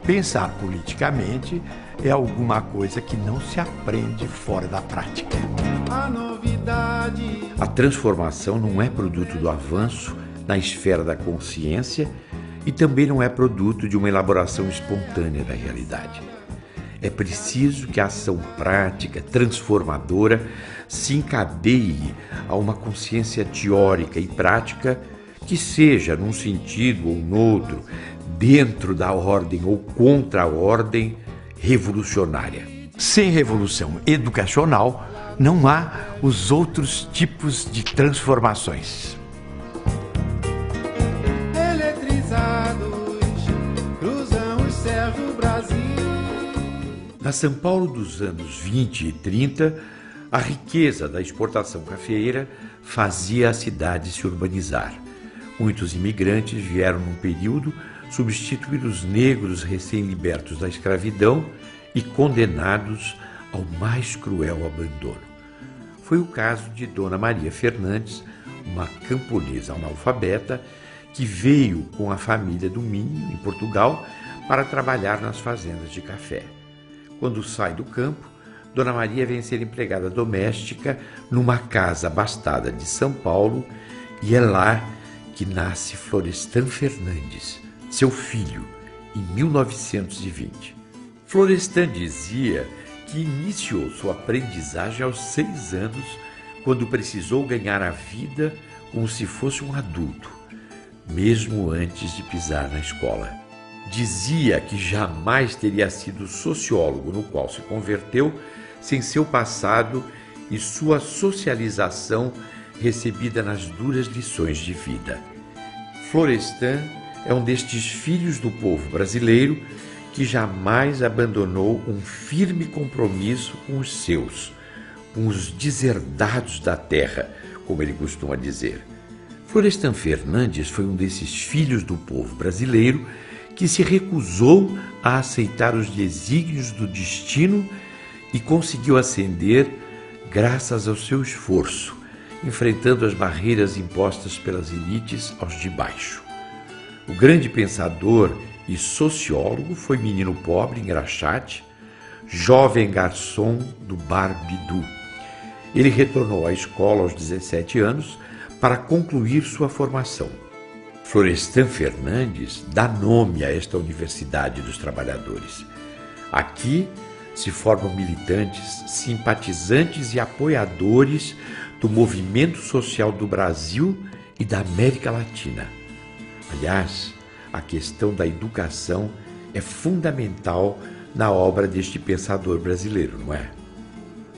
Pensar politicamente é alguma coisa que não se aprende fora da prática. A novidade. A transformação não é produto do avanço na esfera da consciência e também não é produto de uma elaboração espontânea da realidade. É preciso que a ação prática, transformadora, se encadeie a uma consciência teórica e prática que seja, num sentido ou no outro, dentro da ordem ou contra a ordem, revolucionária. Sem revolução educacional, não há os outros tipos de transformações. Na São Paulo dos anos 20 e 30, a riqueza da exportação cafeeira fazia a cidade se urbanizar. Muitos imigrantes vieram num período substituir os negros recém-libertos da escravidão e condenados ao mais cruel abandono. Foi o caso de Dona Maria Fernandes, uma camponesa analfabeta que veio com a família do Minho, em Portugal, para trabalhar nas fazendas de café. Quando sai do campo, Dona Maria vem ser empregada doméstica numa casa abastada de São Paulo e é lá que nasce Florestan Fernandes, seu filho, em 1920. Florestan dizia que iniciou sua aprendizagem aos 6 anos, quando precisou ganhar a vida como se fosse um adulto, mesmo antes de pisar na escola. Dizia que jamais teria sido o sociólogo no qual se converteu sem seu passado e sua socialização recebida nas duras lições de vida. Florestan é um destes filhos do povo brasileiro que jamais abandonou um firme compromisso com os seus, com os deserdados da terra, como ele costuma dizer. Florestan Fernandes foi um desses filhos do povo brasileiro que se recusou a aceitar os desígnios do destino e conseguiu ascender graças ao seu esforço, enfrentando as barreiras impostas pelas elites aos de baixo. O grande pensador e sociólogo foi menino pobre, engraxate, jovem garçom do Bar Bidu. Ele retornou à escola aos 17 anos para concluir sua formação. Florestan Fernandes dá nome a esta Universidade dos Trabalhadores. Aqui se formam militantes, simpatizantes e apoiadores do movimento social do Brasil e da América Latina. Aliás, a questão da educação é fundamental na obra deste pensador brasileiro, não é?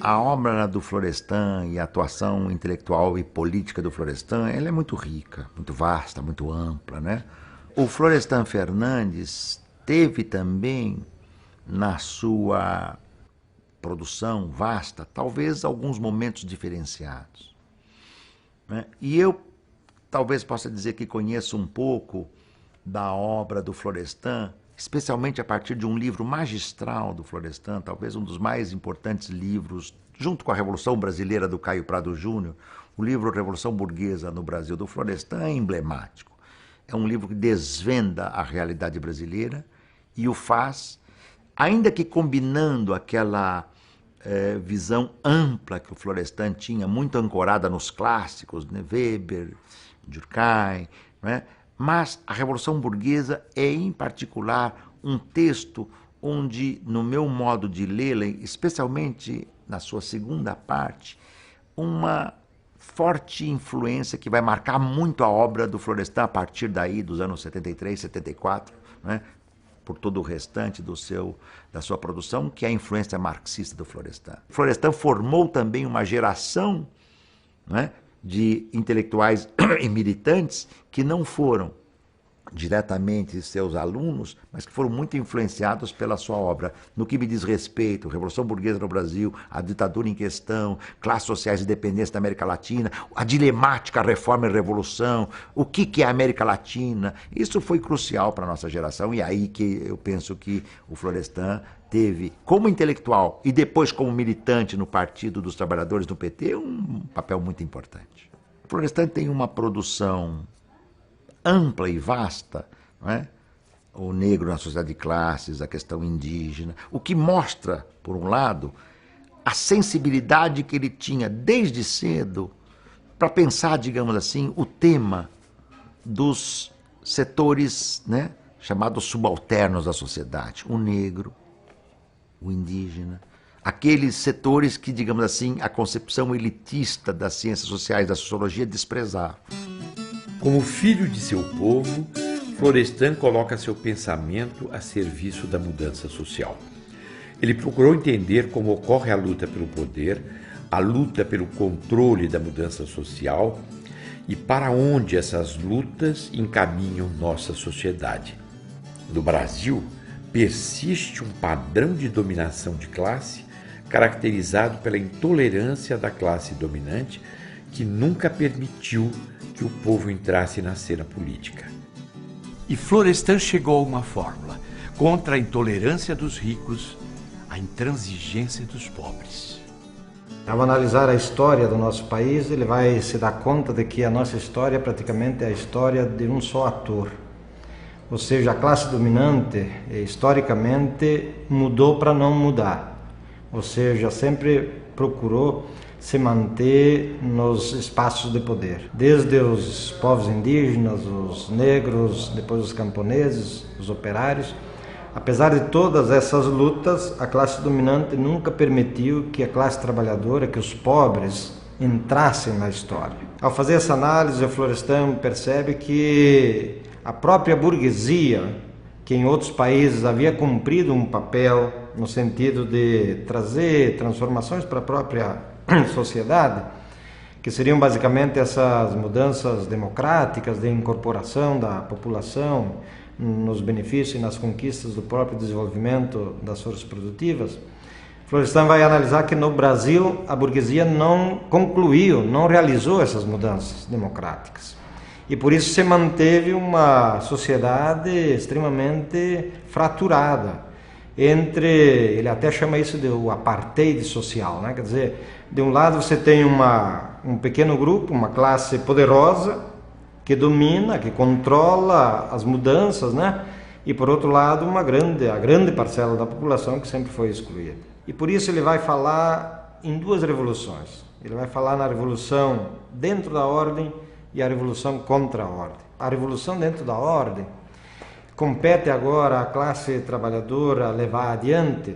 A obra do Florestan e a atuação intelectual e política do Florestan, ela é muito rica, muito vasta, muito ampla, né? O Florestan Fernandes teve também na sua produção vasta, talvez alguns momentos diferenciados, né? E eu talvez possa dizer que conheço um pouco da obra do Florestan, especialmente a partir de um livro magistral do Florestan, talvez um dos mais importantes livros, junto com a Revolução Brasileira do Caio Prado Júnior, o livro Revolução Burguesa no Brasil do Florestan é emblemático. É um livro que desvenda a realidade brasileira e o faz, ainda que combinando aquela visão ampla que o Florestan tinha, muito ancorada nos clássicos, né? Weber, Durkheim, né? Mas a Revolução Burguesa é, em particular, um texto onde, no meu modo de lê-la, especialmente na sua segunda parte, uma forte influência que vai marcar muito a obra do Florestan a partir daí, dos anos 73, 74, né? Por todo o restante da sua produção, que é a influência marxista do Florestan. Florestan formou também uma geração, né, de intelectuais e militantes que não foram diretamente seus alunos, mas que foram muito influenciados pela sua obra. No que me diz respeito, Revolução Burguesa no Brasil, a ditadura em questão, classes sociais e dependência da América Latina, a dilemática reforma e revolução, o que é a América Latina, isso foi crucial para a nossa geração, e aí que eu penso que o Florestan teve, como intelectual e depois como militante no Partido dos Trabalhadores do PT, um papel muito importante. O Florestan tem uma produção ampla e vasta, não é? o negro na sociedade de classes, a questão indígena, o que mostra, por um lado, a sensibilidade que ele tinha desde cedo para pensar, digamos assim, o tema dos setores, né, chamados subalternos da sociedade, o negro, o indígena, aqueles setores que, digamos assim, a concepção elitista das ciências sociais, da sociologia, desprezava. Como filho de seu povo, Florestan coloca seu pensamento a serviço da mudança social. Ele procurou entender como ocorre a luta pelo poder, a luta pelo controle da mudança social e para onde essas lutas encaminham nossa sociedade. No Brasil, persiste um padrão de dominação de classe caracterizado pela intolerância da classe dominante que nunca permitiu que o povo entrasse na cena política. E Florestan chegou a uma fórmula: contra a intolerância dos ricos, a intransigência dos pobres. Ao analisar a história do nosso país, ele vai se dar conta de que a nossa história praticamente é a história de um só ator. Ou seja, a classe dominante, historicamente, mudou para não mudar. Ou seja, sempre procurou se manter nos espaços de poder. Desde os povos indígenas, os negros, depois os camponeses, os operários. Apesar de todas essas lutas, a classe dominante nunca permitiu que a classe trabalhadora, que os pobres, entrassem na história. Ao fazer essa análise, o Florestan percebe que a própria burguesia, que em outros países havia cumprido um papel no sentido de trazer transformações para a própria sociedade, que seriam basicamente essas mudanças democráticas de incorporação da população nos benefícios e nas conquistas do próprio desenvolvimento das forças produtivas, Florestan vai analisar que no Brasil a burguesia não concluiu, não realizou essas mudanças democráticas. E por isso se manteve uma sociedade extremamente fraturada entre, ele até chama isso de o apartheid social, né? Quer dizer, de um lado você tem um pequeno grupo, uma classe poderosa, que domina, que controla as mudanças, né? E por outro lado a grande parcela da população que sempre foi excluída. E por isso ele vai falar em duas revoluções. Ele vai falar na revolução dentro da ordem e a revolução contra a ordem. A revolução dentro da ordem compete agora à classe trabalhadora levar adiante,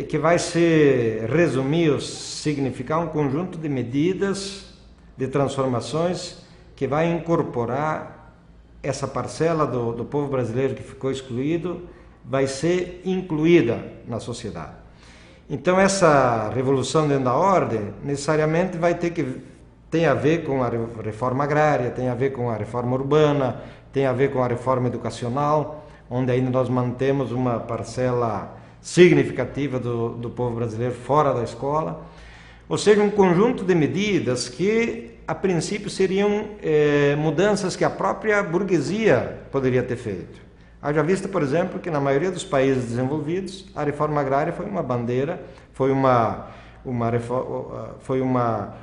que vai se resumir ou significar um conjunto de medidas, de transformações que vai incorporar essa parcela do povo brasileiro que ficou excluído, vai ser incluída na sociedade. Então essa revolução dentro da ordem necessariamente tem a ver com a reforma agrária, tem a ver com a reforma urbana, tem a ver com a reforma educacional, onde ainda nós mantemos uma parcela significativa do povo brasileiro fora da escola. Ou seja, um conjunto de medidas que a princípio seriam mudanças que a própria burguesia poderia ter feito. Haja vista, por exemplo, que na maioria dos países desenvolvidos, a reforma agrária foi uma bandeira,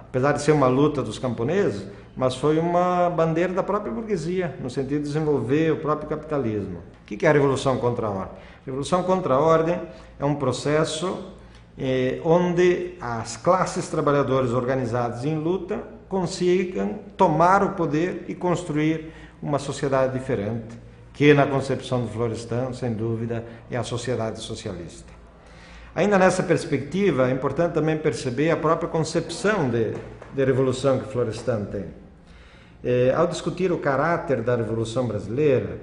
apesar de ser uma luta dos camponeses, mas foi uma bandeira da própria burguesia, no sentido de desenvolver o próprio capitalismo. O que é a Revolução contra a Ordem? A Revolução contra a Ordem é um processo onde as classes trabalhadoras organizadas em luta consigam tomar o poder e construir uma sociedade diferente, que na concepção do Florestan, sem dúvida, é a sociedade socialista. Ainda nessa perspectiva, é importante também perceber a própria concepção de revolução que Florestan tem. Ao discutir o caráter da Revolução Brasileira,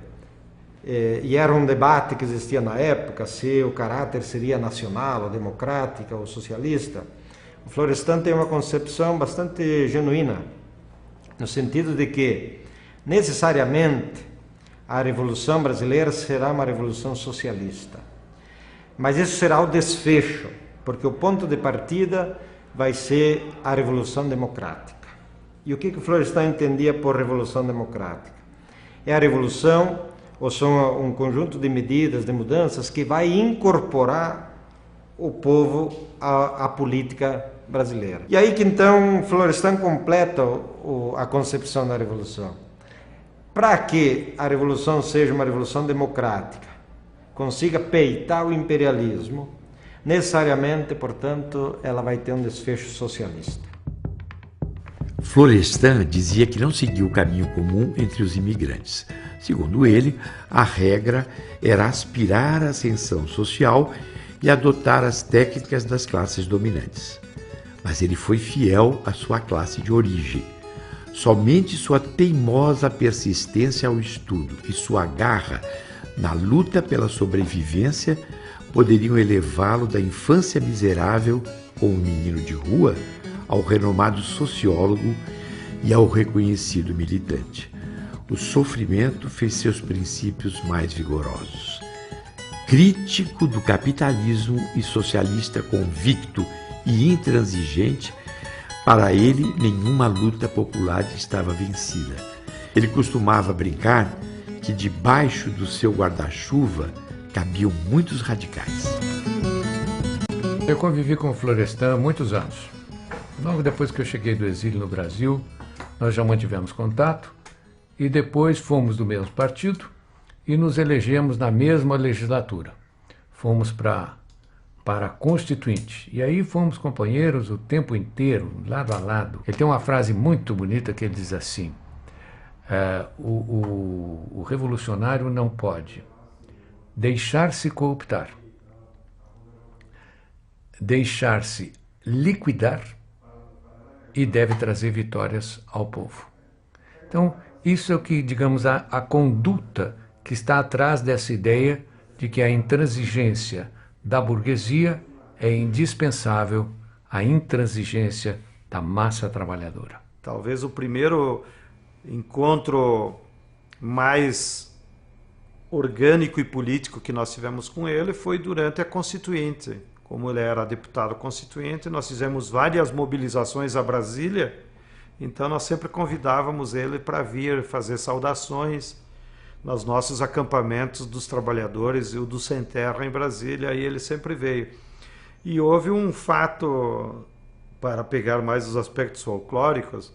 e era um debate que existia na época, se o caráter seria nacional, ou democrática, ou socialista, o Florestan tem uma concepção bastante genuína, no sentido de que, necessariamente, a Revolução Brasileira será uma revolução socialista. Mas isso será o desfecho, porque o ponto de partida vai ser a Revolução Democrática. E o que o Florestan entendia por Revolução Democrática? É a revolução, ou são um conjunto de medidas, de mudanças, que vai incorporar o povo à política brasileira. E aí que então Florestan completa a concepção da revolução. Para que a revolução seja uma revolução democrática, consiga peitar o imperialismo, necessariamente, portanto, ela vai ter um desfecho socialista. Florestan dizia que não seguia o caminho comum entre os imigrantes. Segundo ele, a regra era aspirar à ascensão social e adotar as técnicas das classes dominantes. Mas ele foi fiel à sua classe de origem. Somente sua teimosa persistência ao estudo e sua garra na luta pela sobrevivência poderiam elevá-lo da infância miserável como menino de rua ao renomado sociólogo e ao reconhecido militante. O sofrimento fez seus princípios mais vigorosos. Crítico do capitalismo e socialista convicto e intransigente, para ele nenhuma luta popular estava vencida. Ele costumava brincar que debaixo do seu guarda-chuva cabiam muitos radicais. Eu convivi com o Florestan há muitos anos. Logo depois que eu cheguei do exílio no Brasil, nós já mantivemos contato e depois fomos do mesmo partido e nos elegemos na mesma legislatura. Fomos para a Constituinte e aí fomos companheiros o tempo inteiro, lado a lado. Ele tem uma frase muito bonita que ele diz assim: o revolucionário não pode deixar-se cooptar, deixar-se liquidar e deve trazer vitórias ao povo. Então, isso é o que, digamos, a conduta que está atrás dessa ideia de que a intransigência da burguesia é indispensável à intransigência da massa trabalhadora. Talvez o primeiro encontro mais orgânico e político que nós tivemos com ele foi durante a Constituinte. Como ele era deputado constituinte, nós fizemos várias mobilizações a Brasília, então nós sempre convidávamos ele para vir fazer saudações nos nossos acampamentos dos trabalhadores e o do Sem Terra em Brasília, e ele sempre veio. E houve um fato, para pegar mais os aspectos folclóricos,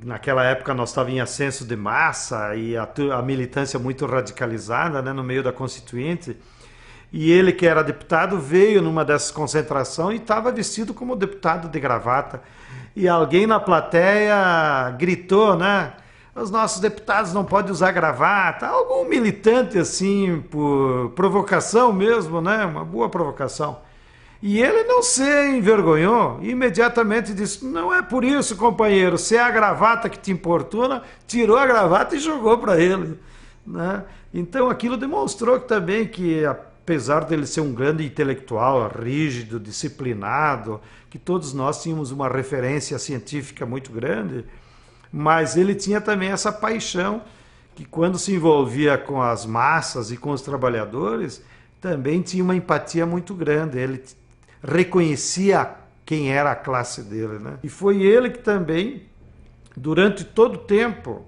naquela época nós estávamos em ascenso de massa e a militância muito radicalizada, né, no meio da Constituinte. E ele, que era deputado, veio numa dessas concentrações e estava vestido como deputado de gravata. E alguém na plateia gritou, né? Os nossos deputados não podem usar gravata. Algum militante, assim, por provocação mesmo, né? Uma boa provocação. E ele não se envergonhou e imediatamente disse: não é por isso, companheiro, se é a gravata que te importuna, tirou a gravata e jogou para ele, né? Então aquilo demonstrou também que, apesar dele ser um grande intelectual, rígido, disciplinado, que todos nós tínhamos uma referência científica muito grande, mas ele tinha também essa paixão que, quando se envolvia com as massas e com os trabalhadores, também tinha uma empatia muito grande. Ele reconhecia quem era a classe dele, né? E foi ele que também, durante todo o tempo,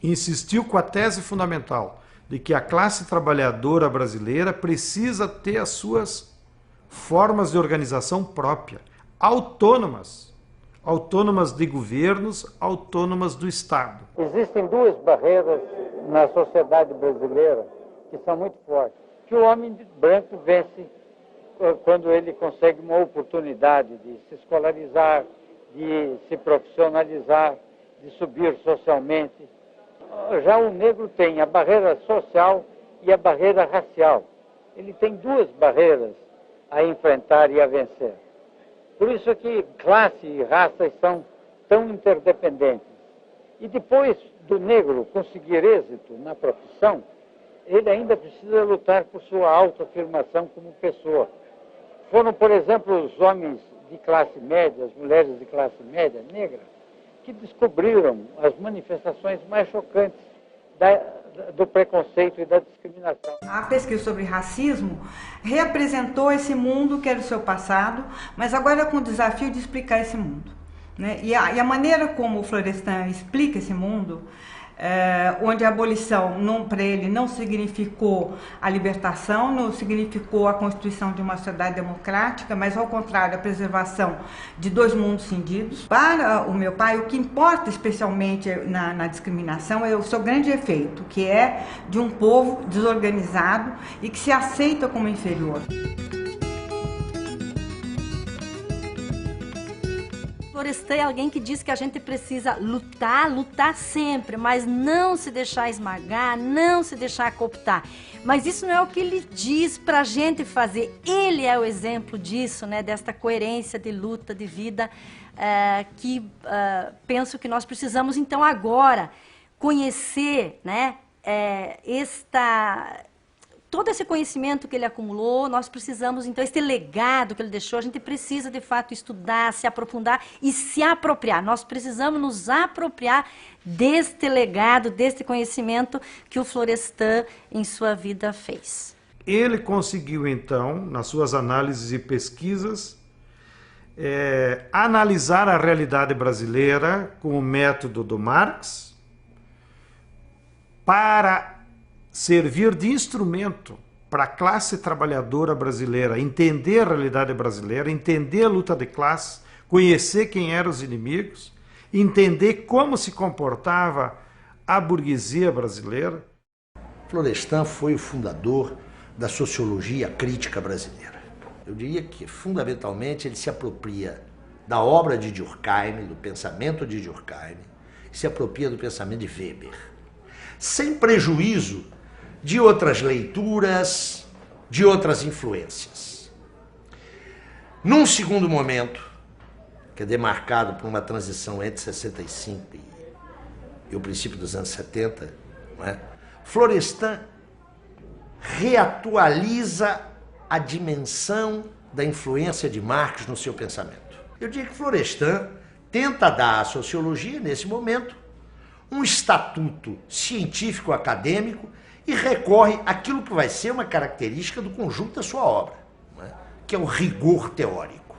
insistiu com a tese fundamental de que a classe trabalhadora brasileira precisa ter as suas formas de organização própria, autônomas de governos, autônomas do Estado. Existem duas barreiras na sociedade brasileira que são muito fortes. Que o homem branco vence quando ele consegue uma oportunidade de se escolarizar, de se profissionalizar, de subir socialmente. Já o negro tem a barreira social e a barreira racial. Ele tem duas barreiras a enfrentar e a vencer. Por isso que classe e raça são tão interdependentes. E depois do negro conseguir êxito na profissão, ele ainda precisa lutar por sua autoafirmação como pessoa. Foram, por exemplo, os homens de classe média, as mulheres de classe média negra, que descobriram as manifestações mais chocantes do preconceito e da discriminação. A pesquisa sobre racismo reapresentou esse mundo que era o seu passado, mas agora com o desafio de explicar esse mundo, né? E a maneira como o Florestan explica esse mundo onde a abolição, para ele, não significou a libertação, não significou a constituição de uma sociedade democrática, mas, ao contrário, a preservação de dois mundos cindidos. Para o meu pai, o que importa especialmente na discriminação é o seu grande efeito, que é de um povo desorganizado e que se aceita como inferior. Florestan é alguém que diz que a gente precisa lutar sempre, mas não se deixar esmagar, não se deixar cooptar. Mas isso não é o que ele diz para a gente fazer. Ele é o exemplo disso, né, desta coerência de luta, de vida, que penso que nós precisamos, então, agora, conhecer, né, todo esse conhecimento que ele acumulou. Nós precisamos, então, esse legado que ele deixou, a gente precisa, de fato, estudar, se aprofundar e se apropriar. Nós precisamos nos apropriar deste legado, deste conhecimento que o Florestan, em sua vida, fez. Ele conseguiu, então, nas suas análises e pesquisas, analisar a realidade brasileira com o método do Marx para servir de instrumento para a classe trabalhadora brasileira entender a realidade brasileira, entender a luta de classes, conhecer quem eram os inimigos, entender como se comportava a burguesia brasileira. Florestan foi o fundador da sociologia crítica brasileira. Eu diria que, fundamentalmente, ele se apropria da obra de Durkheim, do pensamento de Durkheim, e se apropria do pensamento de Weber, sem prejuízo de outras leituras, de outras influências. Num segundo momento, que é demarcado por uma transição entre 65 e o princípio dos anos 70, não é? Florestan reatualiza a dimensão da influência de Marx no seu pensamento. Eu diria que Florestan tenta dar à sociologia, nesse momento, um estatuto científico-acadêmico e recorre àquilo que vai ser uma característica do conjunto da sua obra, não é? Que é o rigor teórico.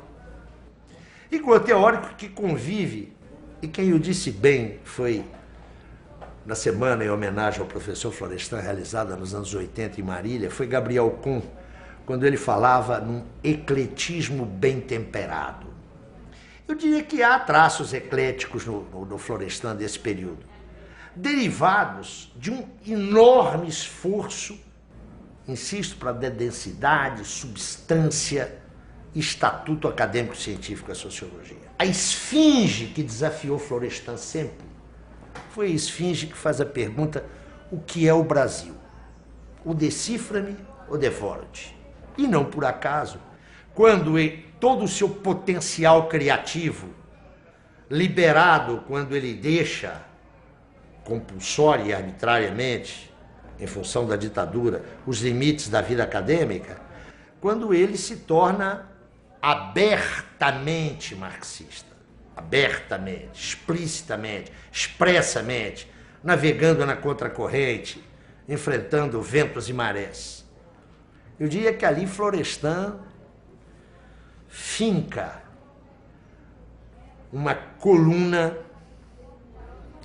Rigor teórico que convive, e quem o disse bem foi na semana em homenagem ao professor Florestan, realizada nos anos 80 em Marília, foi Gabriel Kuhn, quando ele falava num ecletismo bem temperado. Eu diria que há traços ecléticos no Florestan desse período, derivados de um enorme esforço, insisto, para dar densidade, substância e estatuto acadêmico-científico à sociologia. A esfinge que desafiou Florestan sempre foi a esfinge que faz a pergunta: o que é o Brasil? O decifra-me ou devora-te? E não por acaso, quando todo o seu potencial criativo, liberado quando ele deixa compulsória e arbitrariamente, em função da ditadura, os limites da vida acadêmica, quando ele se torna abertamente marxista, abertamente, explicitamente, expressamente, navegando na contracorrente, enfrentando ventos e marés. Eu diria que ali Florestan finca uma coluna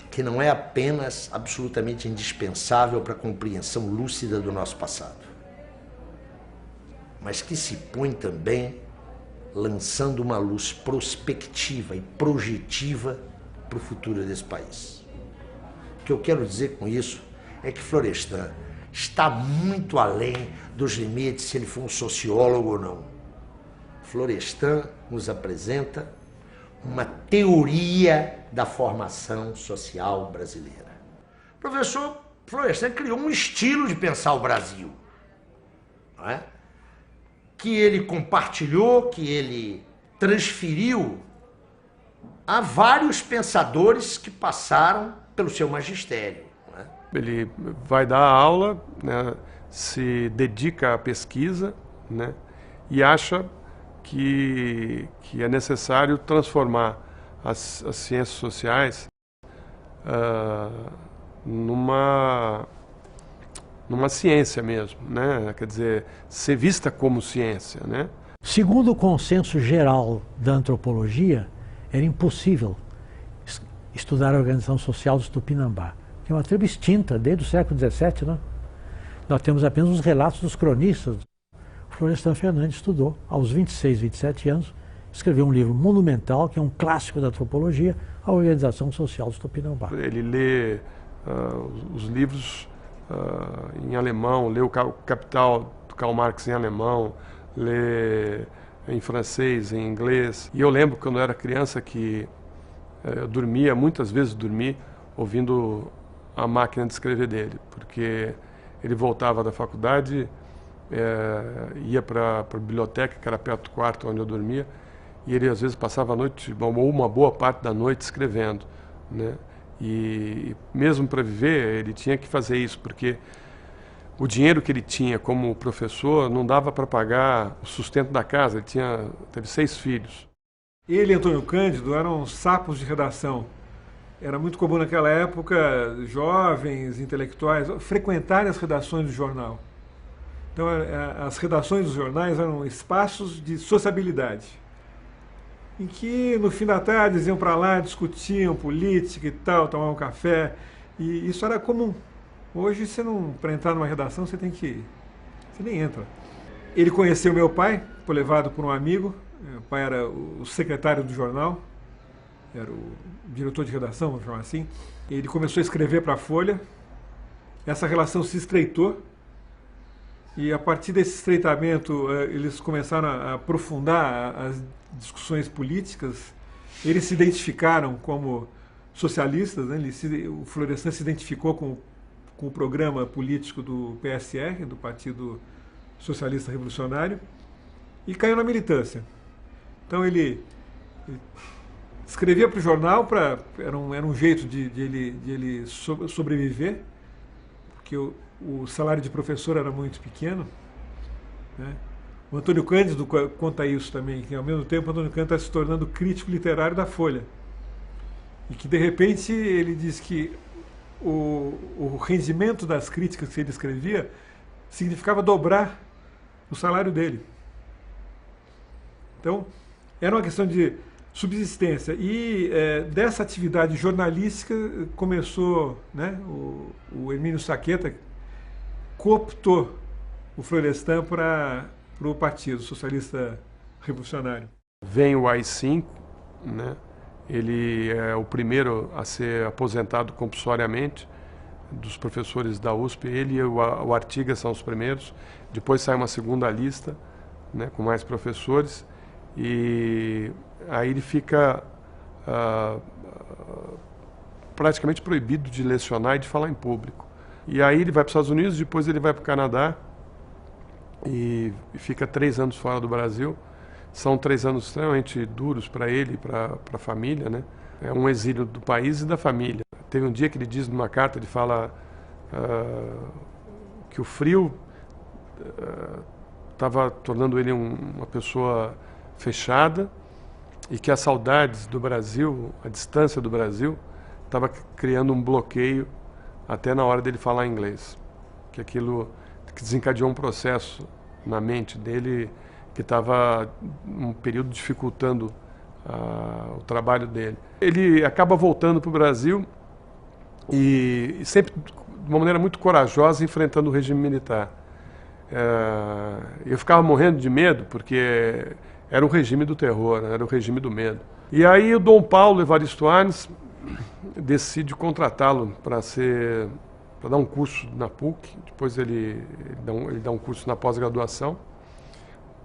que não é apenas absolutamente indispensável para a compreensão lúcida do nosso passado, mas que se põe também lançando uma luz prospectiva e projetiva para o futuro desse país. O que eu quero dizer com isso é que Florestan está muito além dos limites se ele for um sociólogo ou não. Florestan nos apresenta uma teoria da formação social brasileira. O professor Florestan criou um estilo de pensar o Brasil, não é? Que ele compartilhou, que ele transferiu a vários pensadores que passaram pelo seu magistério. Não é? Ele vai dar aula, né, se dedica à pesquisa, né, e acha que é necessário transformar as ciências sociais numa ciência mesmo, né? Quer dizer, ser vista como ciência, né? Segundo o consenso geral da antropologia, era impossível estudar a organização social dos Tupinambá. que é uma tribo extinta desde o século XVII, né? Nós temos apenas os relatos dos cronistas. Florestan Fernandes estudou, aos 26, 27 anos, escreveu um livro monumental, que é um clássico da antropologia, A Organização Social dos Tupinambá. Ele lê os livros em alemão, lê o Capital do Karl Marx em alemão, lê em francês, em inglês. E eu lembro quando eu era criança que eu dormia, muitas vezes dormi, ouvindo a máquina de escrever dele, porque ele voltava da faculdade, ia para a biblioteca, que era perto do quarto onde eu dormia, e ele às vezes passava a noite, ou uma boa parte da noite, escrevendo, né? E mesmo para viver, ele tinha que fazer isso, porque o dinheiro que ele tinha como professor não dava para pagar o sustento da casa. Ele teve 6 filhos. Ele e Antônio Cândido eram sapos de redação. Era muito comum naquela época jovens, intelectuais, frequentarem as redações do jornal. Então, as redações dos jornais eram espaços de sociabilidade, em que no fim da tarde eles iam para lá, discutiam política e tal, tomavam um café, e isso era comum. Hoje, para entrar numa redação, você nem entra. Ele conheceu meu pai, foi levado por um amigo. Meu pai era o secretário do jornal, era o diretor de redação, vamos chamar assim. Ele começou a escrever para a Folha. Essa relação se estreitou, e a partir desse estreitamento eles começaram a aprofundar as discussões políticas. Eles se identificaram como socialistas, né? O Florestan se identificou com o programa político do PSR, do Partido Socialista Revolucionário, e caiu na militância. Então ele escrevia para o jornal, era um jeito de ele sobreviver, porque o salário de professor era muito pequeno, né? O Antônio Cândido conta isso também, que ao mesmo tempo o Antônio Cândido está se tornando crítico literário da Folha. E que de repente ele diz que o rendimento das críticas que ele escrevia significava dobrar o salário dele. Então, era uma questão de subsistência. E dessa atividade jornalística começou, né, o Hermínio Saqueta cooptou o Florestan para o Partido Socialista Revolucionário. Vem o AI-5, né? Ele é o primeiro a ser aposentado compulsoriamente dos professores da USP. Ele e o Artigas são os primeiros. Depois sai uma segunda lista, né, com mais professores. E aí ele fica praticamente proibido de lecionar e de falar em público. E aí ele vai para os Estados Unidos, depois ele vai para o Canadá e fica 3 anos fora do Brasil. São 3 anos extremamente duros para ele e para a família, né? É um exílio do país e da família. Teve um dia que ele diz numa carta, ele fala que o frio estava tornando ele uma pessoa fechada e que as saudades do Brasil, a distância do Brasil, estava criando um bloqueio até na hora dele falar inglês. Que aquilo que desencadeou um processo na mente dele que estava um período dificultando o trabalho dele. Ele acaba voltando para o Brasil e sempre de uma maneira muito corajosa enfrentando o regime militar. Eu ficava morrendo de medo porque era o regime do terror, né? Era o regime do medo. E aí o Dom Paulo Evaristo Arnes decide contratá-lo para dar um curso na PUC. Depois ele dá um curso na pós-graduação.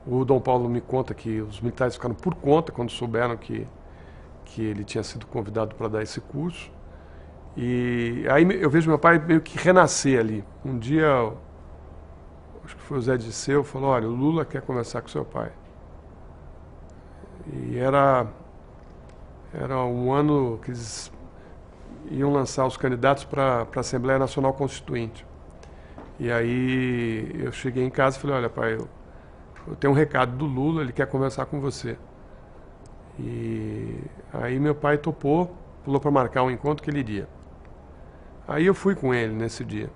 O Dom Paulo me conta que os militares ficaram por conta quando souberam que ele tinha sido convidado para dar esse curso. E aí eu vejo meu pai meio que renascer ali. Um dia, acho que foi o Zé Disseu, falou: olha, o Lula quer conversar com seu pai. E era um ano que eles iam lançar os candidatos para a Assembleia Nacional Constituinte. E aí eu cheguei em casa e falei: olha, pai, eu tenho um recado do Lula, ele quer conversar com você. E aí meu pai topou, pulou para marcar um encontro que ele iria. Aí eu fui com ele nesse dia,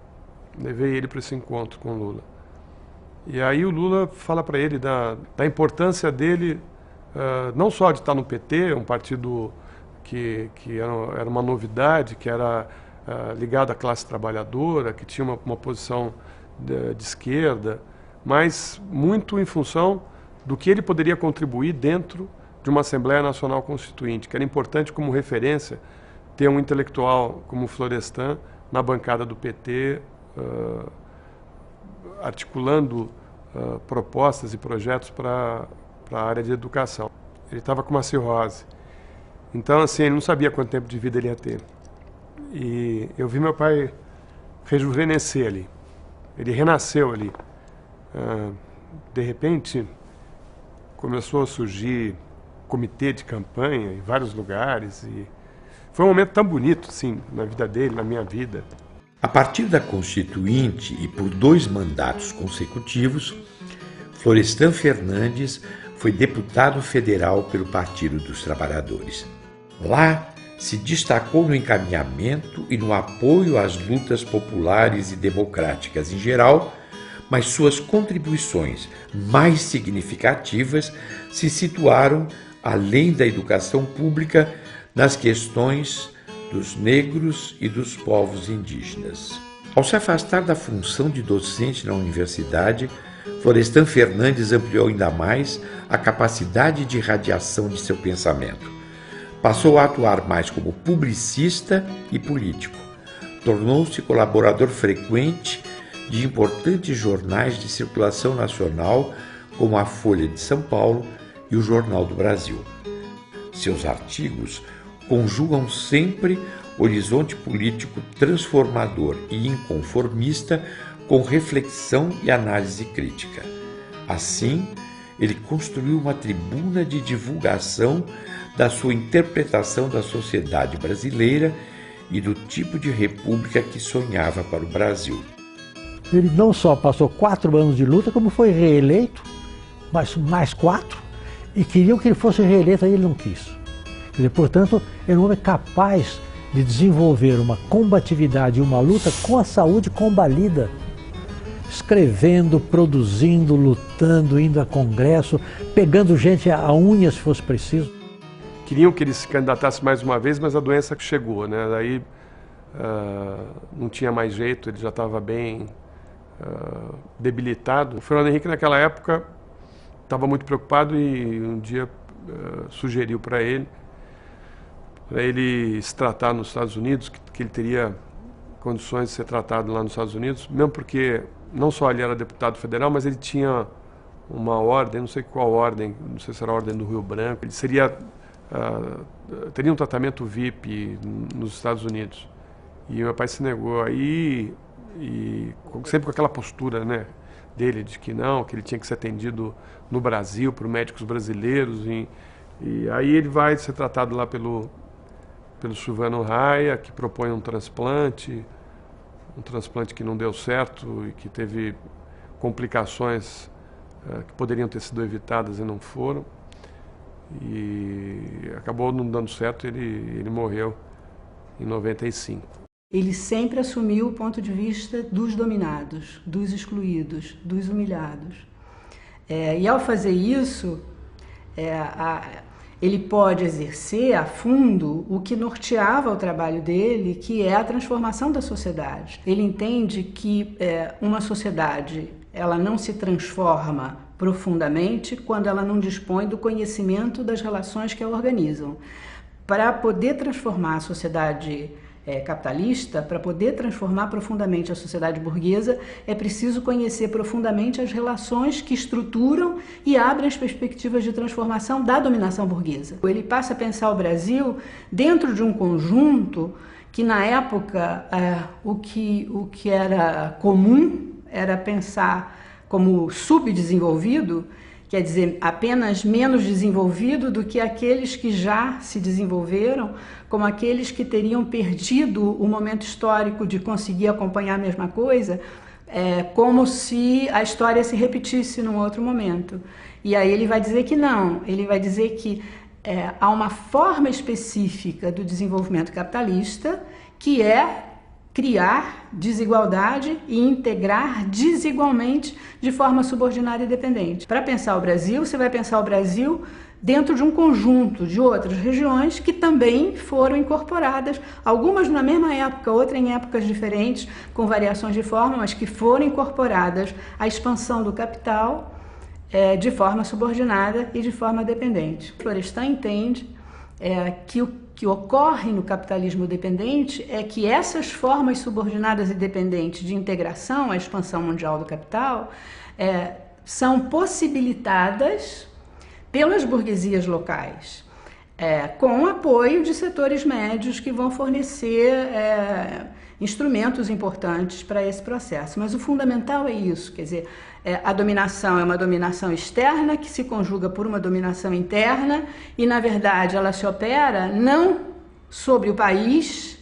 levei ele para esse encontro com o Lula. E aí o Lula fala para ele da importância dele, não só de estar no PT, um partido que era uma novidade, que era ligado à classe trabalhadora, que tinha uma posição de esquerda, mas muito em função do que ele poderia contribuir dentro de uma Assembleia Nacional Constituinte, que era importante como referência ter um intelectual como Florestan na bancada do PT, articulando propostas e projetos para a área de educação. Ele estava com uma cirrose. Então, assim, ele não sabia quanto tempo de vida ele ia ter. E eu vi meu pai rejuvenescer ali. Ele renasceu ali. De repente, começou a surgir comitê de campanha em vários lugares. E foi um momento tão bonito, sim, na vida dele, na minha vida. A partir da Constituinte e por 2 mandatos consecutivos, Florestan Fernandes foi deputado federal pelo Partido dos Trabalhadores. Lá, se destacou no encaminhamento e no apoio às lutas populares e democráticas em geral, mas suas contribuições mais significativas se situaram, além da educação pública, nas questões dos negros e dos povos indígenas. Ao se afastar da função de docente na universidade, Florestan Fernandes ampliou ainda mais a capacidade de irradiação de seu pensamento. Passou a atuar mais como publicista e político. Tornou-se colaborador frequente de importantes jornais de circulação nacional, como a Folha de São Paulo e o Jornal do Brasil. Seus artigos conjugam sempre horizonte político transformador e inconformista com reflexão e análise crítica. Assim, ele construiu uma tribuna de divulgação da sua interpretação da sociedade brasileira e do tipo de república que sonhava para o Brasil. Ele não só passou 4 anos de luta, como foi reeleito, mas mais 4, e queriam que ele fosse reeleito, aí ele não quis. Quer dizer, portanto, ele é um homem capaz de desenvolver uma combatividade e uma luta com a saúde combalida, escrevendo, produzindo, lutando, indo a congresso, pegando gente a unha se fosse preciso. Queriam que ele se candidatasse mais uma vez, mas a doença chegou, né? Daí não tinha mais jeito, ele já estava bem debilitado. O Fernando Henrique, naquela época, estava muito preocupado e um dia sugeriu para ele se tratar nos Estados Unidos, que ele teria condições de ser tratado lá nos Estados Unidos, mesmo porque não só ele era deputado federal, mas ele tinha uma ordem, não sei qual ordem, não sei se era a ordem do Rio Branco, ele teria um tratamento VIP nos Estados Unidos. E meu pai se negou aí, e sempre com aquela postura, né, dele, de que não, que ele tinha que ser atendido no Brasil, por médicos brasileiros, e aí ele vai ser tratado lá pelo Silvano Raia, que propõe um transplante que não deu certo e que teve complicações que poderiam ter sido evitadas e não foram. E acabou não dando certo, ele morreu em 95. Ele sempre assumiu o ponto de vista dos dominados, dos excluídos, dos humilhados. E ao fazer isso, ele pode exercer a fundo o que norteava o trabalho dele, que é a transformação da sociedade. Ele entende que uma sociedade ela não se transforma profundamente quando ela não dispõe do conhecimento das relações que a organizam. Para poder transformar a sociedade capitalista, para poder transformar profundamente a sociedade burguesa, é preciso conhecer profundamente as relações que estruturam e abrem as perspectivas de transformação da dominação burguesa. Ele passa a pensar o Brasil dentro de um conjunto que, na época, o que era comum era pensar como subdesenvolvido, quer dizer, apenas menos desenvolvido do que aqueles que já se desenvolveram, como aqueles que teriam perdido o momento histórico de conseguir acompanhar a mesma coisa, como se a história se repetisse num outro momento. E aí ele vai dizer que não, ele vai dizer que há uma forma específica do desenvolvimento capitalista que é criar desigualdade e integrar desigualmente de forma subordinária e dependente. Para pensar o Brasil, você vai pensar o Brasil dentro de um conjunto de outras regiões que também foram incorporadas, algumas na mesma época, outras em épocas diferentes, com variações de forma, mas que foram incorporadas à expansão do capital de forma subordinada e de forma dependente. Florestan entende que o que ocorre no capitalismo dependente é que essas formas subordinadas e dependentes de integração à expansão mundial do capital são possibilitadas pelas burguesias locais, com o apoio de setores médios que vão fornecer instrumentos importantes para esse processo. Mas o fundamental é isso, quer dizer, a dominação é uma dominação externa que se conjuga por uma dominação interna e, na verdade, ela se opera não sobre o país,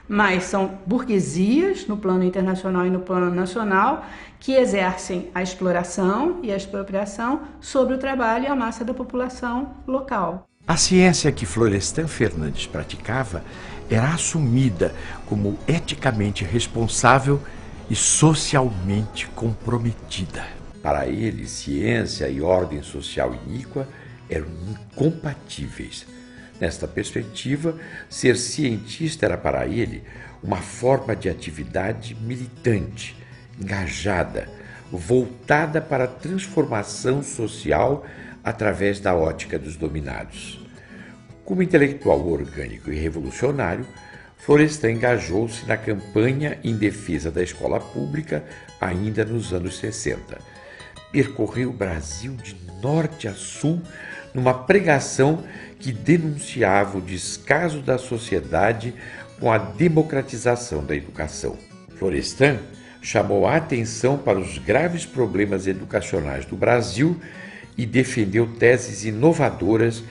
mas são burguesias, no plano internacional e no plano nacional, que exercem a exploração e a expropriação sobre o trabalho e a massa da população local. A ciência que Florestan Fernandes praticava era assumida como eticamente responsável e socialmente comprometida. Para ele, ciência e ordem social iníqua eram incompatíveis. Nesta perspectiva, ser cientista era para ele uma forma de atividade militante, engajada, voltada para a transformação social através da ótica dos dominados. Como intelectual orgânico e revolucionário, Florestan engajou-se na campanha em defesa da escola pública ainda nos anos 60. Percorreu o Brasil de norte a sul numa pregação que denunciava o descaso da sociedade com a democratização da educação. Florestan chamou a atenção para os graves problemas educacionais do Brasil e defendeu teses inovadoras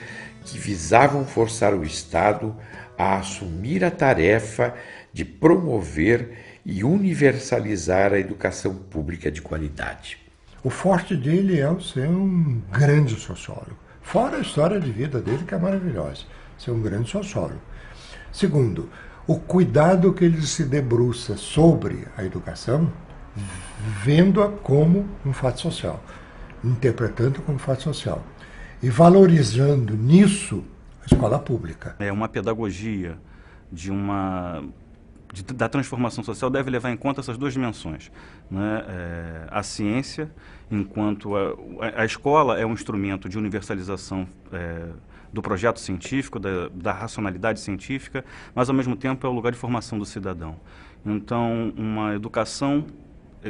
que visavam forçar o Estado a assumir a tarefa de promover e universalizar a educação pública de qualidade. O forte dele é ser um grande sociólogo, fora a história de vida dele, que é maravilhosa, ser um grande sociólogo. Segundo, o cuidado que ele se debruça sobre a educação, vendo-a como um fato social, interpretando como fato social e valorizando nisso a escola pública. Uma pedagogia da transformação social deve levar em conta essas duas dimensões, né? A ciência, enquanto a escola é um instrumento de universalização do projeto científico, da racionalidade científica, mas ao mesmo tempo é o lugar de formação do cidadão. Então, uma educação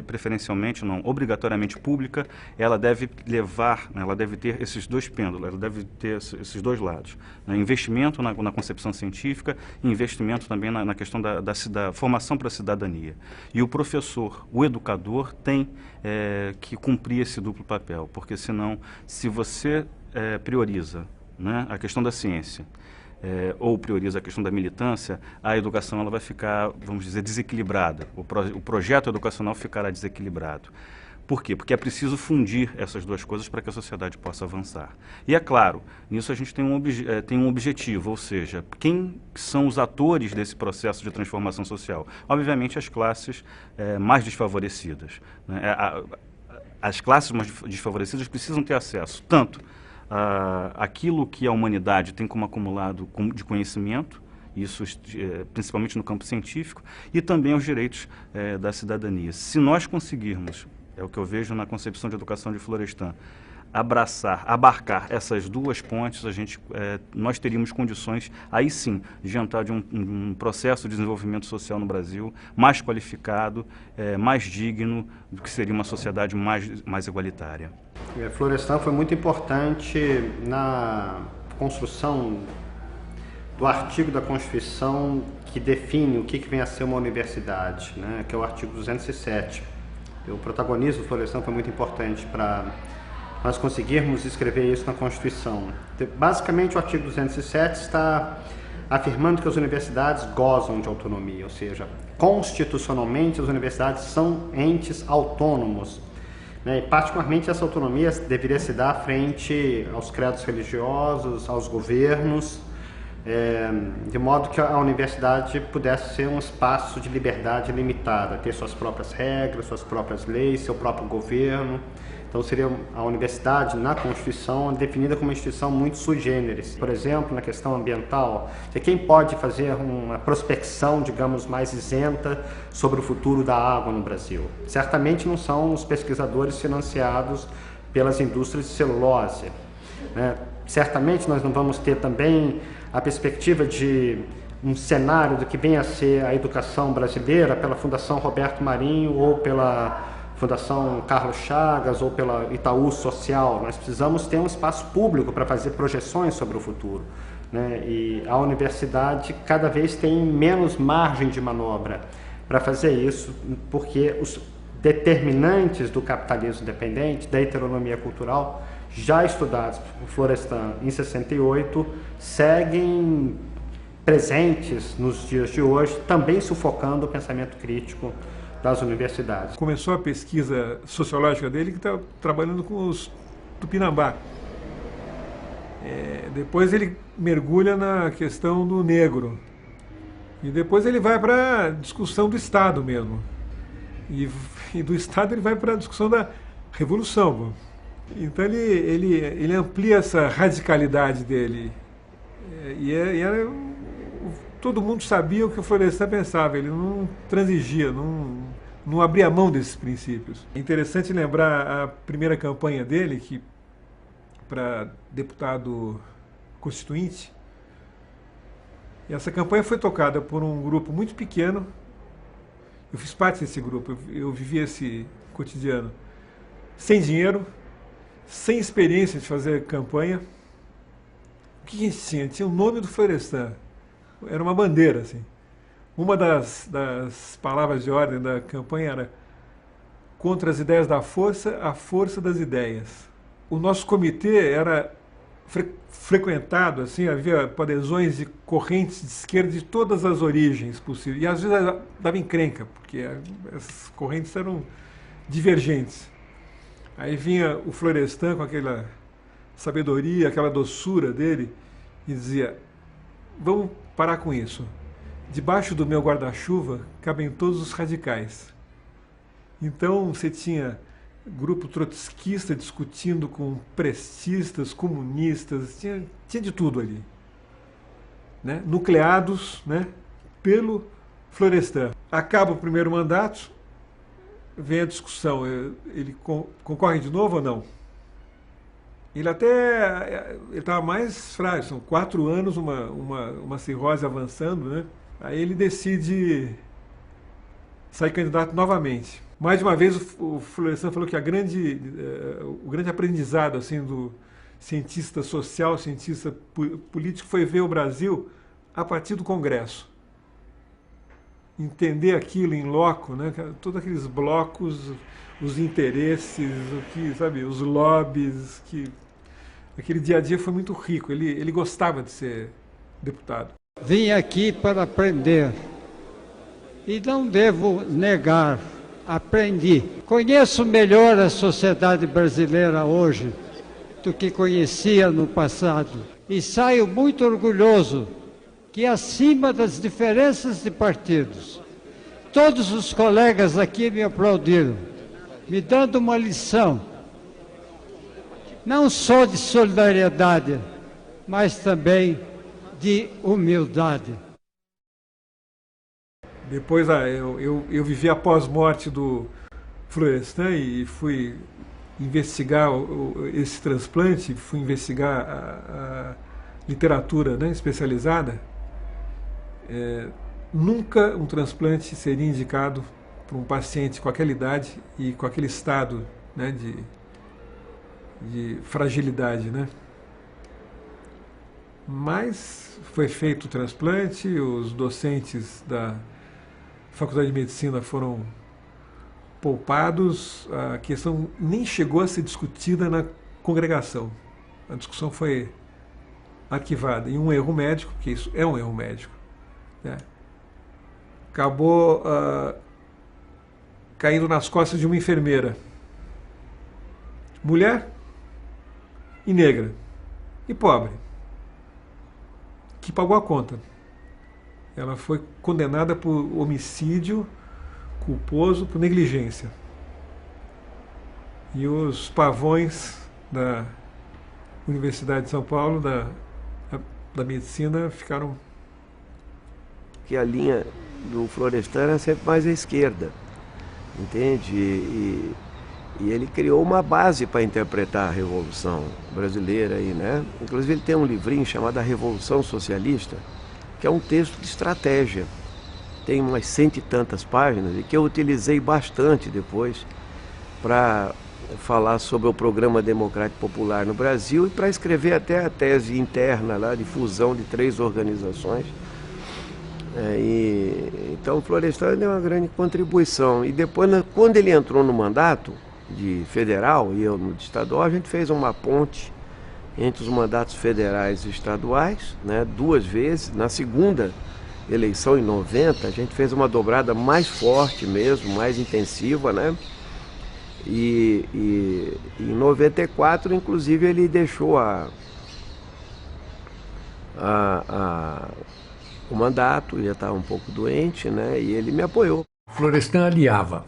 preferencialmente, não obrigatoriamente pública, ela deve levar, né, ela deve ter esses dois pêndulos, ela deve ter esses dois lados. Né, investimento na concepção científica e investimento também na questão da formação para a cidadania. E o professor, o educador, tem que cumprir esse duplo papel, porque senão, se você prioriza, né, a questão da ciência, ou prioriza a questão da militância, a educação ela vai ficar, vamos dizer, desequilibrada. O projeto educacional ficará desequilibrado. Por quê? Porque é preciso fundir essas duas coisas para que a sociedade possa avançar. E é claro, nisso a gente tem um objetivo, ou seja, quem são os atores desse processo de transformação social? Obviamente as classes mais desfavorecidas. Né? As classes mais desfavorecidas precisam ter acesso tanto aquilo que a humanidade tem como acumulado de conhecimento, isso principalmente no campo científico, e também aos direitos da cidadania. Se nós conseguirmos, é o que eu vejo na concepção de educação de Florestan, abarcar essas duas pontes, nós teríamos condições, aí sim, de entrar de um processo de desenvolvimento social no Brasil mais qualificado, mais digno, do que seria uma sociedade mais igualitária. Florestan foi muito importante na construção do artigo da Constituição que define o que vem a ser uma universidade, né, que é o artigo 207. O protagonismo do Florestan foi muito importante para nós conseguirmos escrever isso na Constituição. Basicamente, o artigo 207 está afirmando que as universidades gozam de autonomia, ou seja, constitucionalmente as universidades são entes autônomos, né? E particularmente essa autonomia deveria se dar frente aos credos religiosos, aos governos, de modo que a universidade pudesse ser um espaço de liberdade limitada, ter suas próprias regras, suas próprias leis, seu próprio governo. Então seria a universidade, na Constituição, definida como uma instituição muito sui generis. Por exemplo, na questão ambiental, quem pode fazer uma prospecção, digamos, mais isenta sobre o futuro da água no Brasil? Certamente não são os pesquisadores financiados pelas indústrias de celulose, né? Certamente nós não vamos ter também a perspectiva de um cenário do que vem a ser a educação brasileira pela Fundação Roberto Marinho ou pela Fundação Carlos Chagas ou pela Itaú Social. Nós precisamos ter um espaço público para fazer projeções sobre o futuro, né? E a universidade cada vez tem menos margem de manobra para fazer isso, porque os determinantes do capitalismo dependente, da heteronomia cultural, já estudados por Florestan em 68, seguem presentes nos dias de hoje, também sufocando o pensamento crítico das universidades. Começou a pesquisa sociológica dele, que está trabalhando com os Tupinambá. Depois ele mergulha na questão do negro. E depois ele vai para a discussão do Estado mesmo. E do Estado ele vai para a discussão da Revolução. Então ele amplia essa radicalidade dele. Todo mundo sabia o que o Florestan pensava, ele não transigia, não abria mão desses princípios. É interessante lembrar a primeira campanha dele, que para deputado constituinte. E essa campanha foi tocada por um grupo muito pequeno. Eu fiz parte desse grupo, eu vivi esse cotidiano sem dinheiro, sem experiência de fazer campanha. O que a gente tinha? Tinha o nome do Florestan. Era uma bandeira, assim. Uma das palavras de ordem da campanha era: contra as ideias da força, a força das ideias. O nosso comitê era frequentado, assim, havia adesões de correntes de esquerda de todas as origens possíveis. E às vezes dava encrenca, porque as correntes eram divergentes. Aí vinha o Florestan com aquela sabedoria, aquela doçura dele, e dizia: vamos parar com isso. Debaixo do meu guarda-chuva cabem todos os radicais. Então você tinha grupo trotskista discutindo com prestistas, comunistas, tinha de tudo ali, né? Nucleados, né, pelo Florestan. Acaba o primeiro mandato, vem a discussão, ele concorre de novo ou não? Ele estava mais frágil, são 4 anos, uma cirrose avançando, né? Aí ele decide sair candidato novamente. Mais de uma vez o Florestan falou que o grande aprendizado assim, do cientista social, cientista político, foi ver o Brasil a partir do Congresso. Entender aquilo em loco, né? Todos aqueles blocos, os interesses, os lobbies, aquele dia a dia foi muito rico. Ele gostava de ser deputado. Vim aqui para aprender e não devo negar, aprendi. Conheço melhor a sociedade brasileira hoje do que conhecia no passado e saio muito orgulhoso que, acima das diferenças de partidos, todos os colegas aqui me aplaudiram, me dando uma lição, não só de solidariedade, mas também de humildade. Depois eu vivi a pós-morte do Florestan e fui investigar esse transplante, fui investigar a literatura, né, especializada. Nunca um transplante seria indicado para um paciente com aquela idade e com aquele estado, né, de fragilidade, né? Mas foi feito o transplante, os docentes da Faculdade de Medicina foram poupados, a questão nem chegou a ser discutida na congregação. A discussão foi arquivada. E um erro médico, porque isso é um erro médico, né, acabou caindo nas costas de uma enfermeira. Mulher e negra. E pobre. que pagou a conta. Ela foi condenada por homicídio culposo por negligência. E os pavões da Universidade de São Paulo, da medicina, ficaram... Que a linha do Florestan era sempre mais à esquerda, entende? E ele criou uma base para interpretar a Revolução Brasileira aí, né? Inclusive ele tem um livrinho chamado A Revolução Socialista, que é um texto de estratégia. Tem umas 100 e tantas páginas e que eu utilizei bastante depois para falar sobre o Programa Democrático Popular no Brasil e para escrever até a tese interna lá de fusão de 3 organizações. Então o Florestan deu uma grande contribuição. E depois, quando ele entrou no mandato de federal e eu no de estadual, a gente fez uma ponte entre os mandatos federais e estaduais, né, 2 vezes. Na segunda eleição, em 90, a gente fez uma dobrada mais forte mesmo, mais intensiva, né? E em 94, inclusive, ele deixou o mandato, já estava um pouco doente, né? E ele me apoiou. Florestan aliava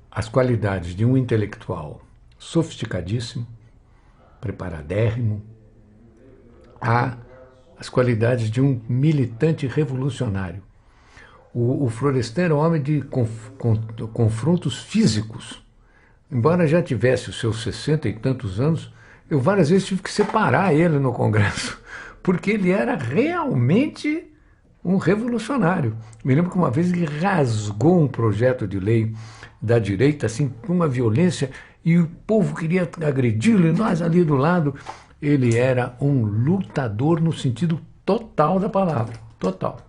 as qualidades de um intelectual sofisticadíssimo, preparadérrimo, as qualidades de um militante revolucionário. O Florestan era um homem de confrontos físicos. Embora já tivesse os seus 60 e tantos anos, eu várias vezes tive que separar ele no Congresso, porque ele era realmente um revolucionário. Me lembro que uma vez ele rasgou um projeto de lei da direita, assim, com uma violência, e o povo queria agredi-lo, e nós ali do lado. Ele era um lutador no sentido total da palavra, total.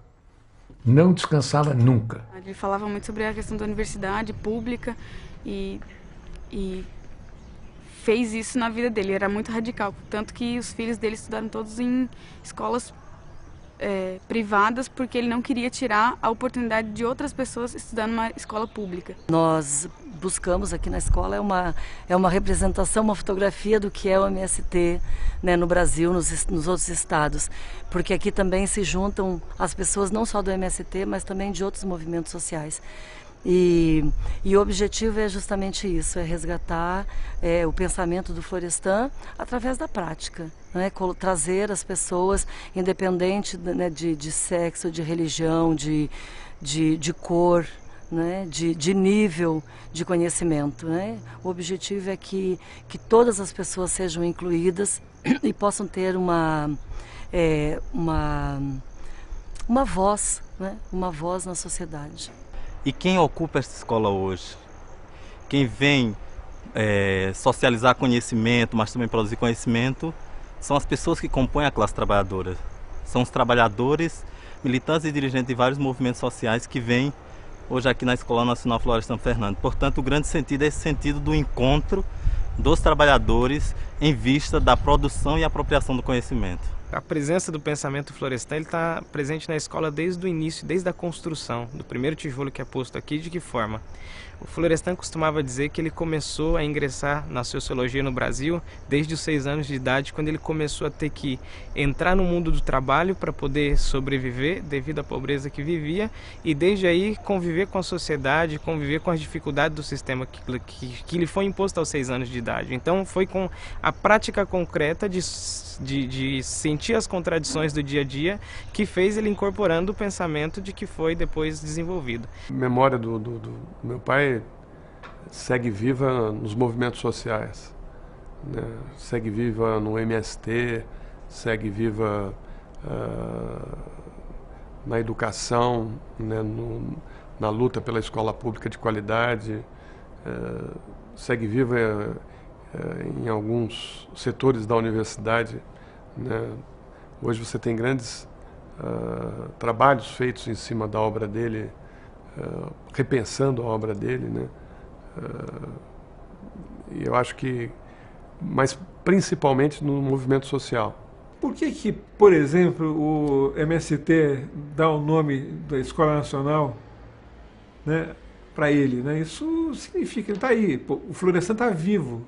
Não descansava nunca. Ele falava muito sobre a questão da universidade pública e fez isso na vida dele. Ele era muito radical, tanto que os filhos dele estudaram todos em escolas privadas, porque ele não queria tirar a oportunidade de outras pessoas estudando numa escola pública. Nós buscamos aqui na escola é uma representação, uma fotografia do que é o MST, né, no Brasil, nos outros estados, porque aqui também se juntam as pessoas não só do MST, mas também de outros movimentos sociais. E o objetivo é justamente isso, é resgatar o pensamento do Florestan através da prática, né? Trazer as pessoas, independente, né, de sexo, de religião, de cor, né, de nível de conhecimento, né? O objetivo é que todas as pessoas sejam incluídas e possam ter uma voz, né? Uma voz na sociedade. E quem ocupa essa escola hoje, quem vem socializar conhecimento, mas também produzir conhecimento, são as pessoas que compõem a classe trabalhadora. São os trabalhadores, militantes e dirigentes de vários movimentos sociais que vêm hoje aqui na Escola Nacional Florestan Fernandes. Portanto, o grande sentido é esse sentido do encontro dos trabalhadores em vista da produção e apropriação do conhecimento. A presença do pensamento Florestan está presente na escola desde o início, desde a construção, do primeiro tijolo que é posto aqui. De que forma? O Florestan costumava dizer que ele começou a ingressar na sociologia no Brasil desde os 6 anos de idade, quando ele começou a ter que entrar no mundo do trabalho para poder sobreviver devido à pobreza que vivia, e desde aí conviver com a sociedade, conviver com as dificuldades do sistema que lhe foi imposto aos 6 anos de idade. Então foi com a prática concreta de sentir as contradições do dia a dia que fez ele incorporando o pensamento de que foi depois desenvolvido. A memória do meu pai segue viva nos movimentos sociais, né? Segue viva no MST, segue viva na educação, né? Na luta pela escola pública de qualidade, segue viva em alguns setores da universidade, né? Hoje você tem grandes trabalhos feitos em cima da obra dele, repensando a obra dele, né? E eu acho que, mas principalmente no movimento social. Por que, por exemplo, o MST dá o nome da Escola Nacional, né, para ele, né? Isso significa que ele está aí, o Florestan está vivo.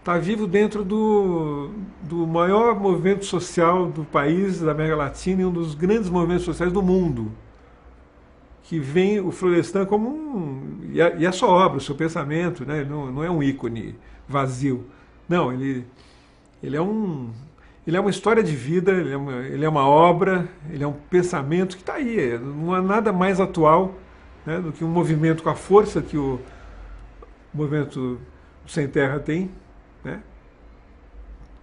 está vivo dentro do maior movimento social do país, da América Latina, e um dos grandes movimentos sociais do mundo, que vem o Florestan como e a sua obra, o seu pensamento, né? Não é um ícone vazio. Não, ele é uma história de vida, ele é uma obra, ele é um pensamento que está aí. Não há nada mais atual, né, do que um movimento com a força que o movimento Sem Terra tem, né?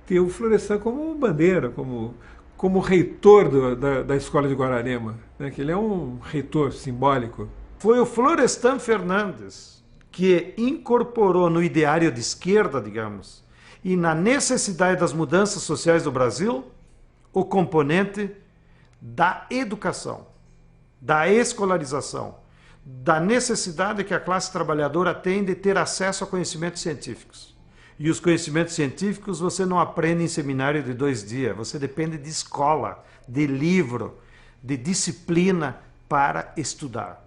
Ter o Florestan como bandeira, como reitor da escola de Guararema, né? Que ele é um reitor simbólico. Foi o Florestan Fernandes que incorporou no ideário de esquerda, digamos, e na necessidade das mudanças sociais do Brasil, o componente da educação, da escolarização, da necessidade que a classe trabalhadora tem de ter acesso a conhecimentos científicos. E os conhecimentos científicos você não aprende em seminário de 2 dias, você depende de escola, de livro, de disciplina para estudar.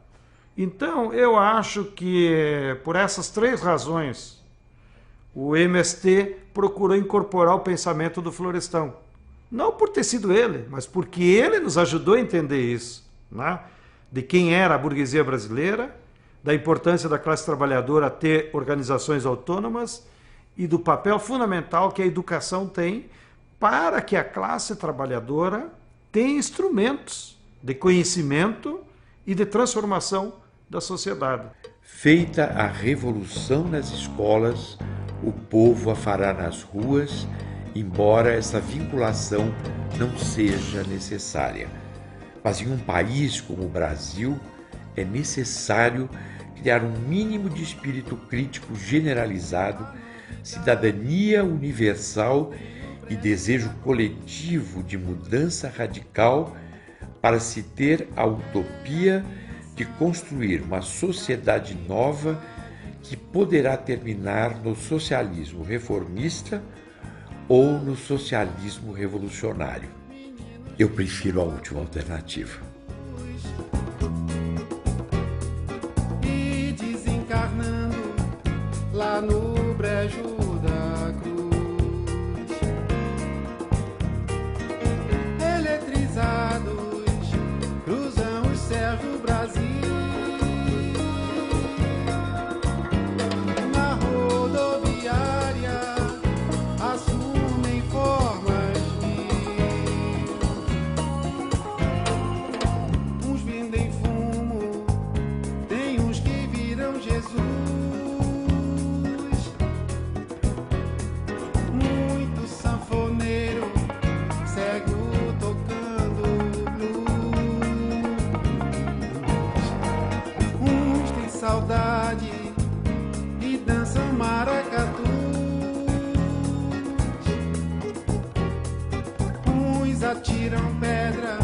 Então, eu acho que, por essas 3 razões, o MST procurou incorporar o pensamento do Florestan. Não por ter sido ele, mas porque ele nos ajudou a entender isso, né? De quem era a burguesia brasileira, da importância da classe trabalhadora ter organizações autônomas e do papel fundamental que a educação tem para que a classe trabalhadora tenha instrumentos de conhecimento e de transformação da sociedade. Feita a revolução nas escolas, o povo a fará nas ruas, embora essa vinculação não seja necessária. Mas em um país como o Brasil, é necessário criar um mínimo de espírito crítico generalizado, cidadania universal e desejo coletivo de mudança radical para se ter a utopia de construir uma sociedade nova que poderá terminar no socialismo reformista ou no socialismo revolucionário. Eu prefiro a última alternativa. E desencarnando lá no brejo da cruz, eletrizados cruzam os céus do Brasil. Na rodoviária assumem formas mil. Uns vendem fumo, tem uns que viram Jesus. Muito sanfoneiro cego tocando blues. Uns têm saudade e dançam maracatu. Uns atiram pedra